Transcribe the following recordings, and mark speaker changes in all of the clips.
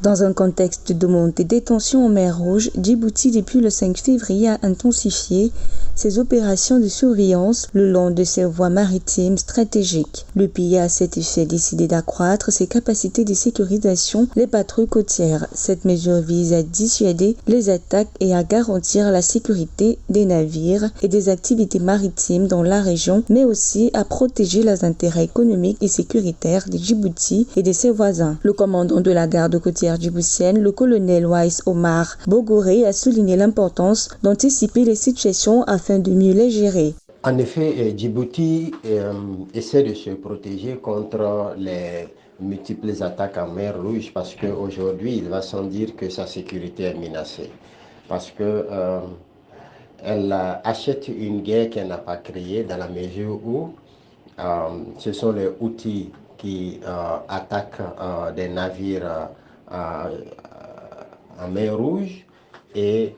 Speaker 1: Dans un contexte de montée des tensions en mer Rouge, Djibouti, depuis le 5 février, a intensifié ses opérations de surveillance le long de ses voies maritimes stratégiques. Le pays a à cet effet décidé d'accroître ses capacités de sécurisation des patrouilles côtières. Cette mesure vise à dissuader les attaques et à garantir la sécurité des navires et des activités maritimes dans la région, mais aussi à protéger les intérêts économiques et sécuritaires de Djibouti et de ses voisins. Le commandant de la garde côtière djiboutienne, le colonel Waïs Omar Bogoré, a souligné l'importance d'anticiper les situations afin de mieux les gérer.
Speaker 2: En effet, Djibouti essaie de se protéger contre les multiples attaques en mer Rouge parce qu'aujourd'hui, il va sans dire que sa sécurité est menacée. Parce que elle achète une guerre qu'elle n'a pas créée dans la mesure où ce sont les Houthis qui attaquent des navires en mer Rouge et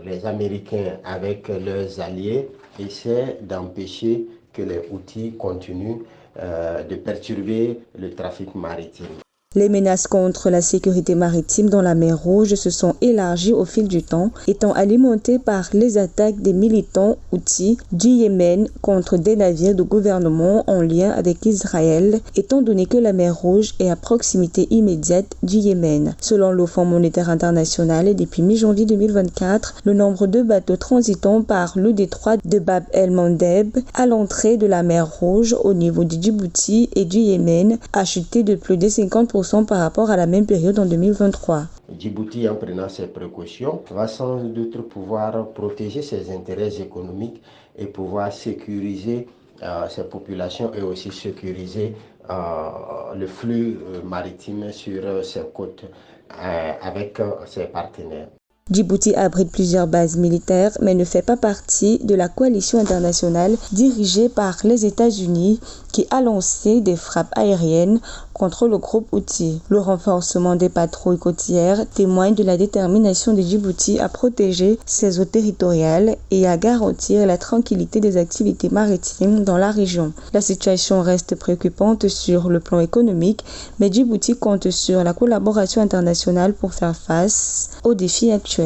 Speaker 2: les Américains avec leurs alliés essaient d'empêcher que les Houthis continuent de perturber le trafic maritime.
Speaker 1: Les menaces contre la sécurité maritime dans la mer Rouge se sont élargies au fil du temps, étant alimentées par les attaques des militants houthis du Yémen contre des navires de gouvernement en lien avec Israël, étant donné que la mer Rouge est à proximité immédiate du Yémen. Selon le Fonds monétaire international, depuis mi-janvier 2024, le nombre de bateaux transitant par le détroit de Bab el-Mandeb à l'entrée de la mer Rouge au niveau du Djibouti et du Yémen a chuté de plus de 50% par rapport à la même période en 2023.
Speaker 2: Djibouti, en prenant ses précautions, va sans doute pouvoir protéger ses intérêts économiques et pouvoir sécuriser ses populations et aussi sécuriser le flux maritime sur ses côtes avec ses partenaires.
Speaker 1: Djibouti abrite plusieurs bases militaires, mais ne fait pas partie de la coalition internationale dirigée par les États-Unis qui a lancé des frappes aériennes contre le groupe Houthi. Le renforcement des patrouilles côtières témoigne de la détermination de Djibouti à protéger ses eaux territoriales et à garantir la tranquillité des activités maritimes dans la région. La situation reste préoccupante sur le plan économique, mais Djibouti compte sur la collaboration internationale pour faire face aux défis actuels.